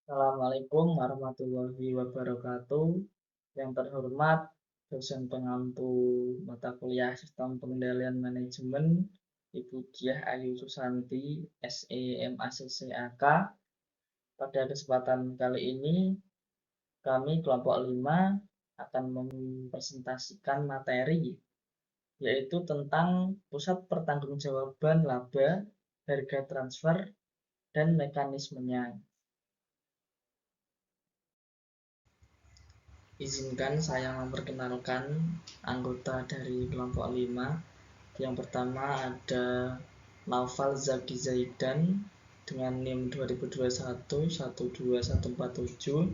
Assalamualaikum warahmatullahi wabarakatuh. Yang terhormat dosen pengampu mata kuliah Sistem Pengendalian Manajemen, Ibu Diah Ayu Susanti, SE MACCAK. Pada kesempatan kali ini, kami kelompok 5 akan mempresentasikan materi, yaitu tentang pusat pertanggungjawaban laba, harga transfer, dan mekanismenya. Izinkan saya memperkenalkan anggota dari kelompok 5. Yang pertama ada Naufal Zaki Zaidan dengan NIM 2021 12147.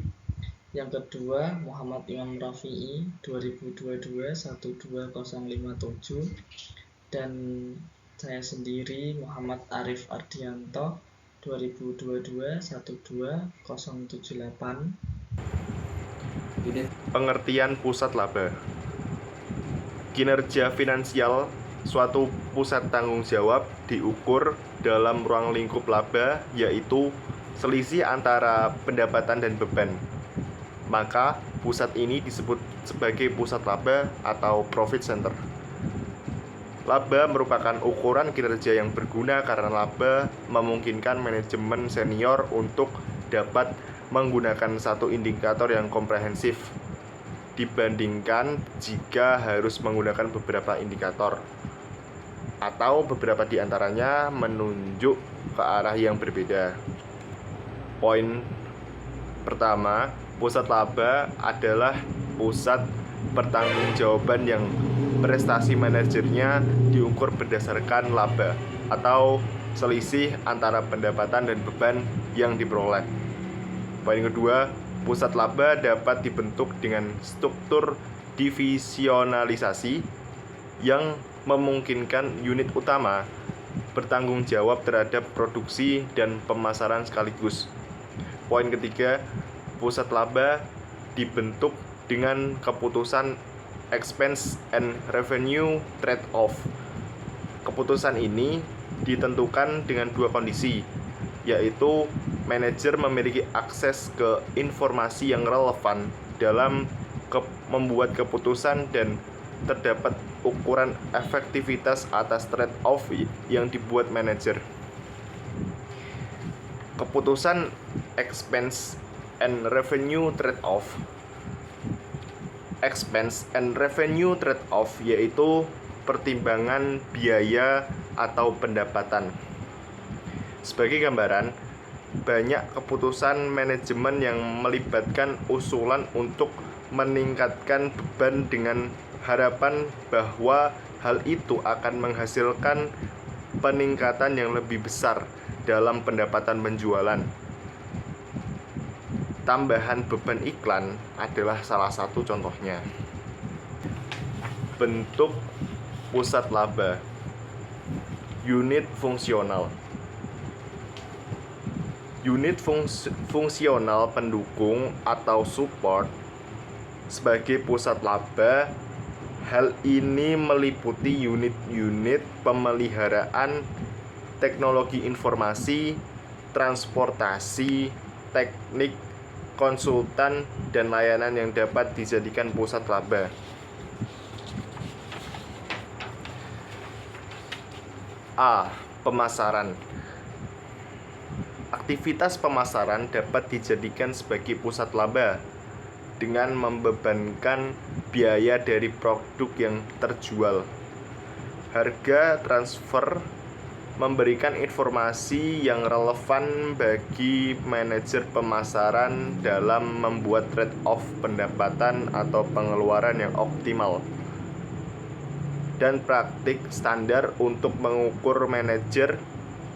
Yang kedua Muhammad Imam Rafi'i 2022 12057. Dan saya sendiri Muhammad Arif Ardianto 2022 12078. Pengertian pusat laba. Kinerja finansial suatu pusat tanggung jawab diukur dalam ruang lingkup laba, yaitu selisih antara pendapatan dan beban. Maka pusat ini disebut sebagai pusat laba atau profit center. Laba merupakan ukuran kinerja yang berguna karena laba memungkinkan manajemen senior untuk dapat menggunakan satu indikator yang komprehensif dibandingkan jika harus menggunakan beberapa indikator atau beberapa di antaranya menunjuk ke arah yang berbeda. Poin pertama, pusat laba adalah pusat pertanggungjawaban yang prestasi manajernya diukur berdasarkan laba atau selisih antara pendapatan dan beban yang diperoleh. Poin kedua, pusat laba dapat dibentuk dengan struktur divisionalisasi yang memungkinkan unit utama bertanggung jawab terhadap produksi dan pemasaran sekaligus. Poin ketiga, pusat laba dibentuk dengan keputusan expense and revenue trade-off. Keputusan ini ditentukan dengan dua kondisi, yaitu manajer memiliki akses ke informasi yang relevan dalam membuat keputusan dan terdapat ukuran efektivitas atas trade-off yang dibuat manajer. Keputusan expense and revenue trade-off. Expense and revenue trade-off yaitu pertimbangan biaya atau pendapatan. Sebagai gambaran, banyak keputusan manajemen yang melibatkan usulan untuk meningkatkan beban dengan harapan bahwa hal itu akan menghasilkan peningkatan yang lebih besar dalam pendapatan penjualan. Tambahan beban iklan adalah salah satu contohnya. Bentuk pusat laba. Unit fungsional. Unit fungsional pendukung atau support sebagai pusat laba. Hal ini meliputi unit-unit pemeliharaan, teknologi informasi, transportasi, teknik, konsultan, dan layanan yang dapat dijadikan pusat laba. A. Pemasaran. Aktivitas pemasaran dapat dijadikan sebagai pusat laba dengan membebankan biaya dari produk yang terjual. Harga transfer memberikan informasi yang relevan bagi manajer pemasaran dalam membuat trade-off pendapatan atau pengeluaran yang optimal. Dan praktik standar untuk mengukur manajer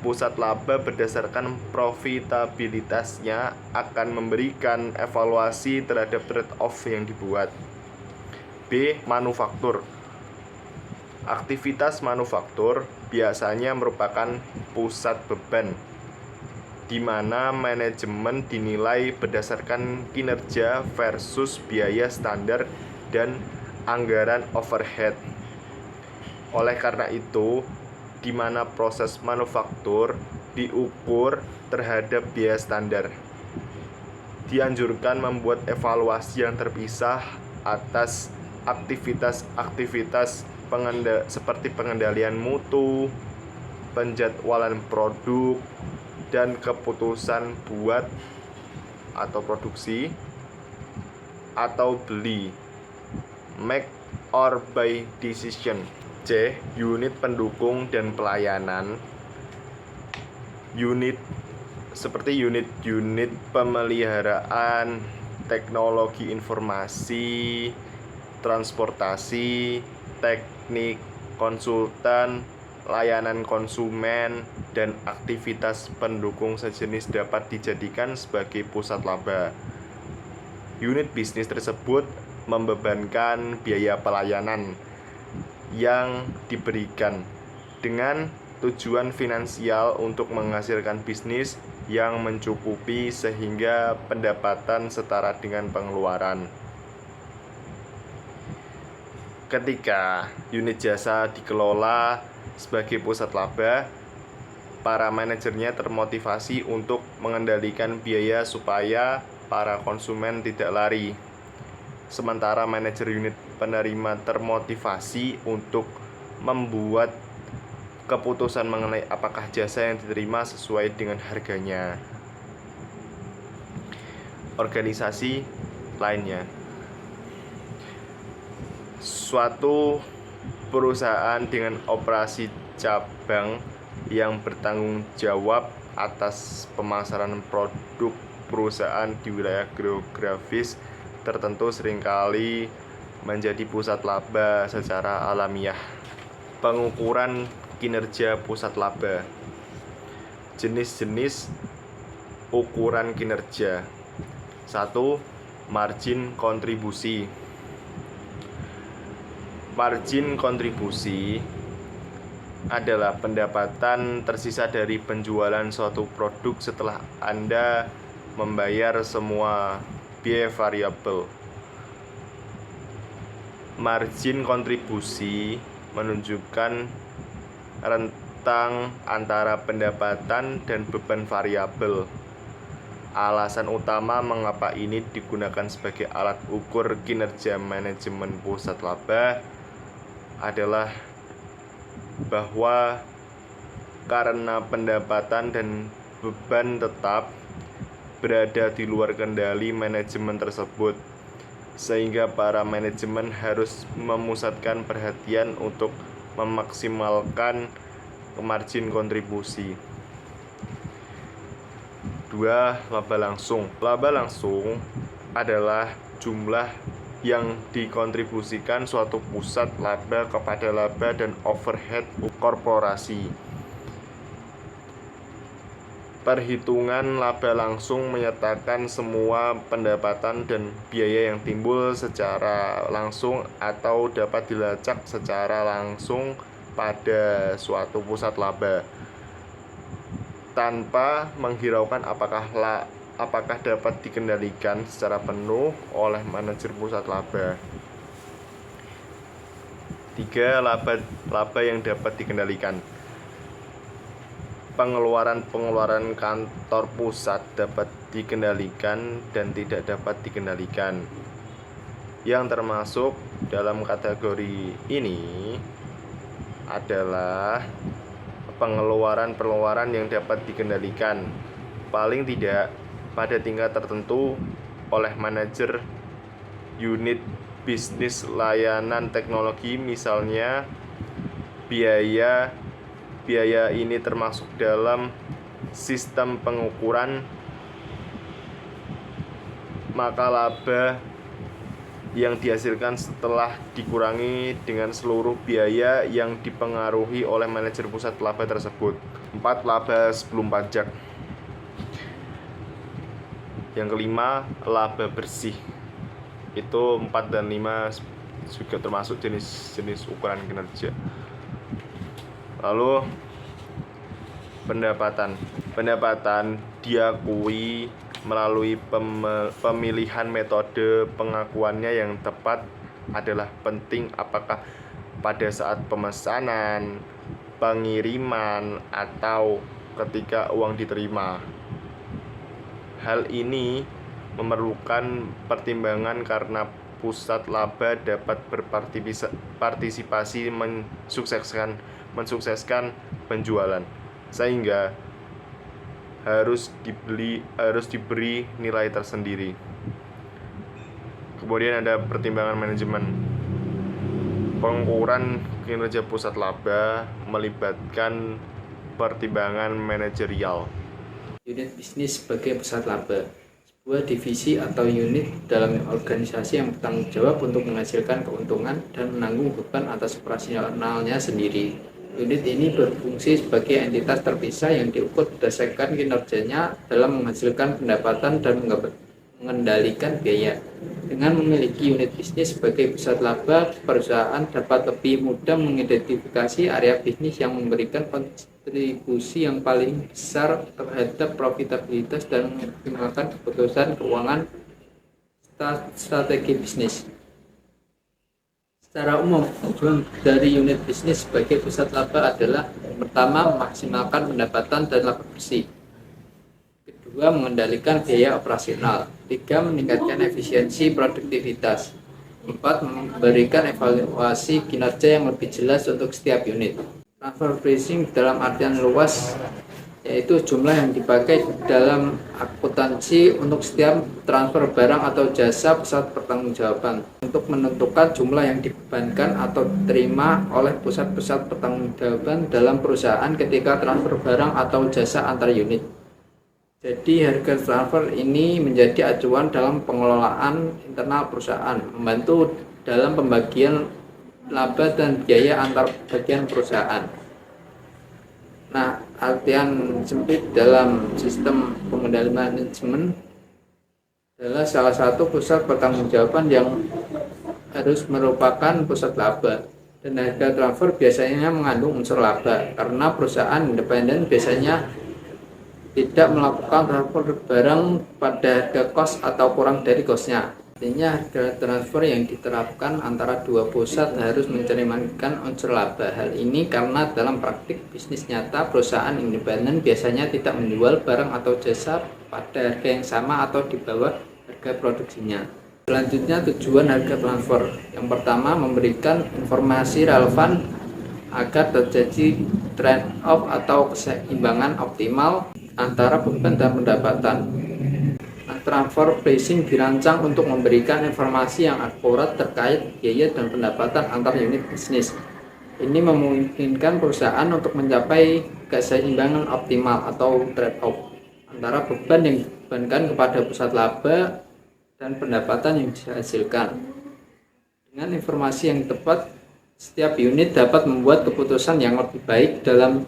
pusat laba berdasarkan profitabilitasnya akan memberikan evaluasi terhadap trade-off yang dibuat. B. Manufaktur. Aktivitas manufaktur biasanya merupakan pusat beban, di mana manajemen dinilai berdasarkan kinerja versus biaya standar dan anggaran overhead. Oleh karena itu, di mana proses manufaktur diukur terhadap biaya standar. dianjurkan membuat evaluasi yang terpisah atas aktivitas-aktivitas seperti pengendalian mutu, penjadwalan produk, dan keputusan buat atau produksi atau beli, make or buy decision. C. Unit pendukung dan pelayanan. Unit seperti unit pemeliharaan, teknologi informasi, transportasi, teknik, konsultan, layanan konsumen, dan aktivitas pendukung sejenis dapat dijadikan sebagai pusat laba. Unit bisnis tersebut membebankan biaya pelayanan yang diberikan dengan tujuan finansial untuk menghasilkan bisnis yang mencukupi sehingga pendapatan setara dengan pengeluaran. Ketika unit jasa dikelola sebagai pusat laba, para manajernya termotivasi untuk mengendalikan biaya supaya para konsumen tidak lari. Sementara manajer unit penerima termotivasi untuk membuat keputusan mengenai apakah jasa yang diterima sesuai dengan harganya. Organisasi lainnya. Suatu perusahaan dengan operasi cabang yang bertanggung jawab atas pemasaran produk perusahaan di wilayah geografis tertentu seringkali menjadi pusat laba secara alamiah. Pengukuran kinerja pusat laba. Jenis-jenis ukuran kinerja. 1. Margin kontribusi. Margin kontribusi adalah pendapatan tersisa dari penjualan suatu produk setelah Anda membayar semua biaya variabel. Margin kontribusi menunjukkan rentang antara pendapatan dan beban variabel. Alasan utama mengapa ini digunakan sebagai alat ukur kinerja manajemen pusat laba adalah bahwa karena pendapatan dan beban tetap berada di luar kendali manajemen tersebut, sehingga para manajemen harus memusatkan perhatian untuk memaksimalkan margin kontribusi. 2. Laba langsung. Laba langsung adalah jumlah yang dikontribusikan suatu pusat laba kepada laba dan overhead korporasi. Perhitungan laba langsung menyatakan semua pendapatan dan biaya yang timbul secara langsung atau dapat dilacak secara langsung pada suatu pusat laba, tanpa menghiraukan apakah dapat dikendalikan secara penuh oleh manajer pusat laba. 3. Laba yang dapat dikendalikan. Pengeluaran kantor pusat dapat dikendalikan dan tidak dapat dikendalikan. Yang termasuk dalam kategori ini adalah pengeluaran yang dapat dikendalikan, paling tidak pada tingkat tertentu, oleh manajer unit bisnis layanan teknologi. Misalnya biaya ini termasuk dalam sistem pengukuran, maka laba yang dihasilkan setelah dikurangi dengan seluruh biaya yang dipengaruhi oleh manajer pusat laba tersebut. 4. Laba sebelum pajak. Yang kelima, laba bersih. Itu 4 dan 5 juga termasuk jenis ukuran kinerja. Lalu pendapatan diakui melalui pemilihan metode pengakuannya yang tepat adalah penting, apakah pada saat pemesanan, pengiriman, atau ketika uang diterima. Hal ini memerlukan pertimbangan karena pusat laba dapat berpartisipasi mensukseskan penjualan, sehingga harus diberi nilai tersendiri. Kemudian ada pertimbangan manajemen. Pengukuran kinerja pusat laba melibatkan pertimbangan manajerial. Unit bisnis sebagai pusat laba, sebuah divisi atau unit dalam organisasi yang bertanggung jawab untuk menghasilkan keuntungan dan menanggung beban atas operasionalnya sendiri. Unit ini berfungsi sebagai entitas terpisah yang diukur berdasarkan kinerjanya dalam menghasilkan pendapatan dan mengendalikan biaya. Dengan memiliki unit bisnis sebagai pusat laba, perusahaan dapat lebih mudah mengidentifikasi area bisnis yang memberikan kontribusi yang paling besar terhadap profitabilitas dan mengoptimalkan keputusan keuangan strategi bisnis. Secara umum, tujuan dari unit bisnis sebagai pusat laba adalah: pertama, memaksimalkan pendapatan dan laba bersih; kedua, mengendalikan biaya operasional; tiga, meningkatkan efisiensi produktivitas; empat, memberikan evaluasi kinerja yang lebih jelas untuk setiap unit. Transfer pricing dalam artian luas yaitu jumlah yang dipakai dalam akuntansi untuk setiap transfer barang atau jasa pusat pertanggungjawaban untuk menentukan jumlah yang dibebankan atau diterima oleh pusat-pusat pertanggungjawaban dalam perusahaan ketika transfer barang atau jasa antar unit. Jadi harga transfer ini menjadi acuan dalam pengelolaan internal perusahaan, membantu dalam pembagian laba dan biaya antar bagian perusahaan. Nah, artian sempit dalam sistem pengendalian manajemen adalah salah satu pusat pertanggungjawaban yang harus merupakan pusat laba, dan harga transfer biasanya mengandung unsur laba karena perusahaan independen biasanya tidak melakukan transfer barang pada harga kos atau kurang dari kosnya. Artinya harga transfer yang diterapkan antara dua pusat harus mencerminkan unsur laba. Hal ini karena dalam praktik bisnis nyata perusahaan independen biasanya tidak menjual barang atau jasa pada harga yang sama atau di bawah harga produksinya. Selanjutnya, tujuan harga transfer. Yang pertama, memberikan informasi relevan agar terjadi trade off atau keseimbangan optimal antara beban dan pendapatan. Transfer pricing dirancang untuk memberikan informasi yang akurat terkait biaya dan pendapatan antar unit bisnis. Ini memungkinkan perusahaan untuk mencapai keseimbangan optimal atau trade-off antara beban yang dibebankan kepada pusat laba dan pendapatan yang dihasilkan. Dengan informasi yang tepat, setiap unit dapat membuat keputusan yang lebih baik dalam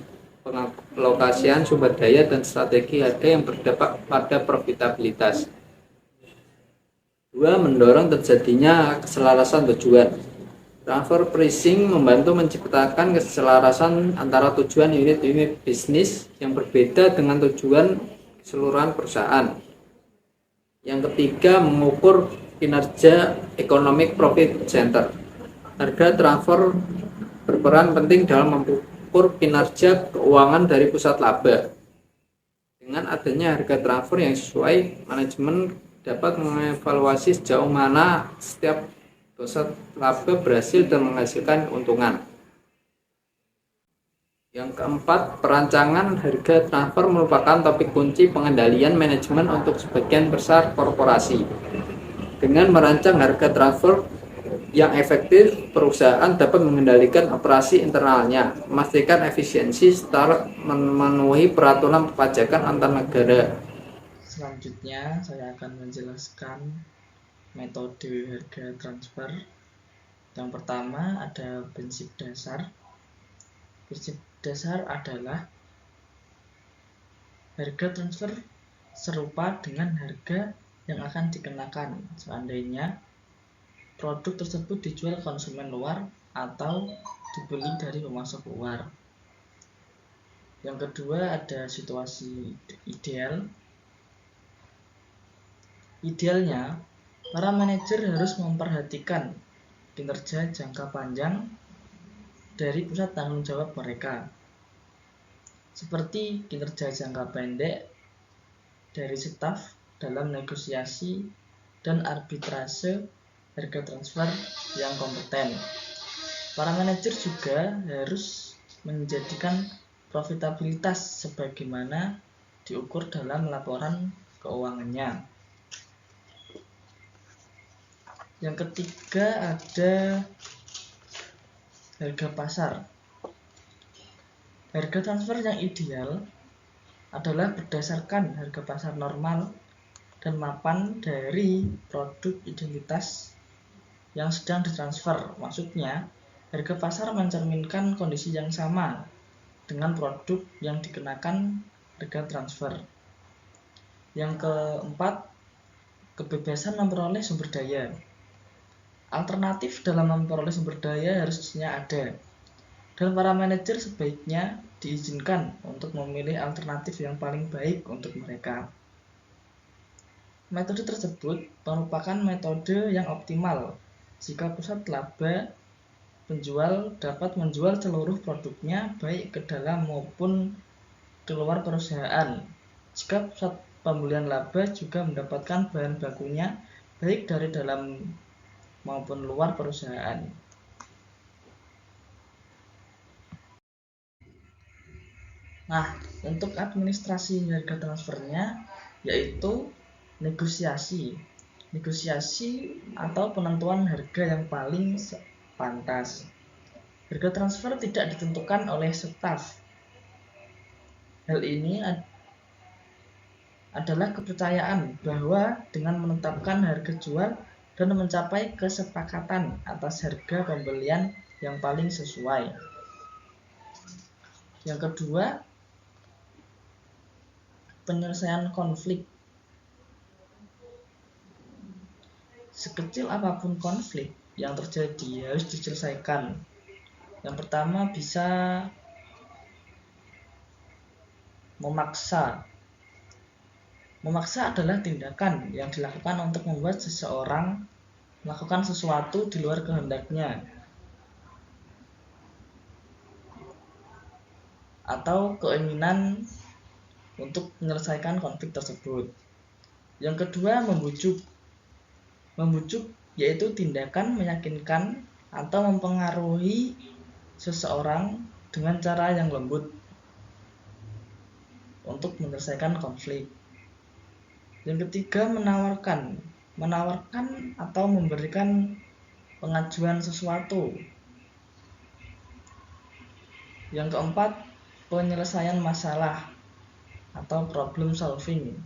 pengalokasian sumber daya dan strategi harga yang berdampak pada profitabilitas. 2. Mendorong terjadinya keselarasan tujuan. Transfer pricing membantu menciptakan keselarasan antara tujuan unit-unit bisnis yang berbeda dengan tujuan keseluruhan perusahaan. Yang ketiga, mengukur kinerja economic profit center. Harga transfer berperan penting dalam mengukur kinerja keuangan dari pusat laba. Dengan adanya harga transfer yang sesuai, manajemen dapat mengevaluasi sejauh mana setiap pusat laba berhasil dan menghasilkan keuntungan. Yang keempat, perancangan harga transfer merupakan topik kunci pengendalian manajemen untuk sebagian besar korporasi. Dengan merancang harga transfer yang efektif, perusahaan dapat mengendalikan operasi internalnya, memastikan efisiensi serta memenuhi peraturan perpajakan antar negara. Selanjutnya, saya akan menjelaskan metode harga transfer. Yang pertama ada prinsip dasar. Prinsip dasar adalah harga transfer serupa dengan harga yang akan dikenakan seandainya produk tersebut dijual konsumen luar atau dibeli dari pemasok luar. Yang kedua ada situasi ideal. Idealnya, para manajer harus memperhatikan kinerja jangka panjang dari pusat tanggung jawab mereka, seperti kinerja jangka pendek dari staf dalam negosiasi dan arbitrase harga transfer yang kompeten. Para manajer juga harus menjadikan profitabilitas sebagaimana diukur dalam laporan keuangannya. Yang ketiga ada harga pasar. Harga transfer yang ideal adalah berdasarkan harga pasar normal dan mapan dari produk identitas yang sedang ditransfer. Maksudnya, harga pasar mencerminkan kondisi yang sama dengan produk yang dikenakan harga transfer. Yang keempat, kebebasan memperoleh sumber daya. Alternatif dalam memperoleh sumber daya harusnya ada, dan para manajer sebaiknya diizinkan untuk memilih alternatif yang paling baik untuk mereka. Metode tersebut merupakan metode yang optimal jika pusat laba penjual dapat menjual seluruh produknya baik ke dalam maupun keluar perusahaan. Jika pusat pembelian laba juga mendapatkan bahan bakunya baik dari dalam maupun luar perusahaan. Nah, untuk administrasi harga transfernya yaitu negosiasi atau penentuan harga yang paling pantas. Harga transfer tidak ditentukan oleh staf. Hal ini adalah kepercayaan bahwa dengan menetapkan harga jual dan mencapai kesepakatan atas harga pembelian yang paling sesuai. Yang kedua, penyelesaian konflik. Sekecil apapun konflik yang terjadi harus diselesaikan. Yang pertama bisa memaksa. Memaksa adalah tindakan yang dilakukan untuk membuat seseorang melakukan sesuatu di luar kehendaknya atau keinginan untuk menyelesaikan konflik tersebut. Yang kedua, membujuk. Membujuk yaitu tindakan meyakinkan atau mempengaruhi seseorang dengan cara yang lembut untuk menyelesaikan konflik. Yang ketiga, menawarkan atau memberikan pengajuan sesuatu. Yang keempat, penyelesaian masalah atau problem solving.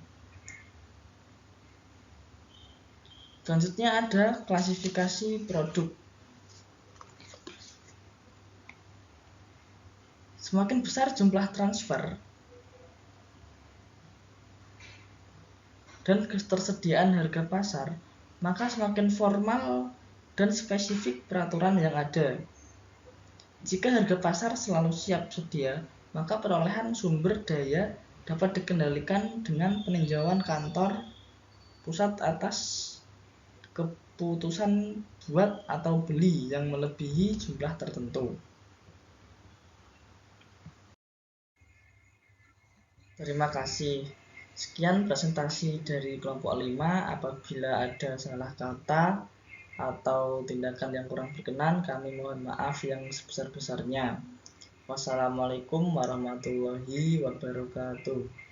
Selanjutnya ada klasifikasi produk. Semakin besar jumlah transfer dan ketersediaan harga pasar, maka semakin formal dan spesifik peraturan yang ada. Jika harga pasar selalu siap sedia, maka perolehan sumber daya dapat dikendalikan dengan peninjauan kantor pusat atas keputusan buat atau beli yang melebihi jumlah tertentu. Terima kasih. Sekian presentasi dari kelompok 5. Apabila ada salah kata atau tindakan yang kurang berkenan, kami mohon maaf yang sebesar-besarnya. Wassalamualaikum warahmatullahi wabarakatuh.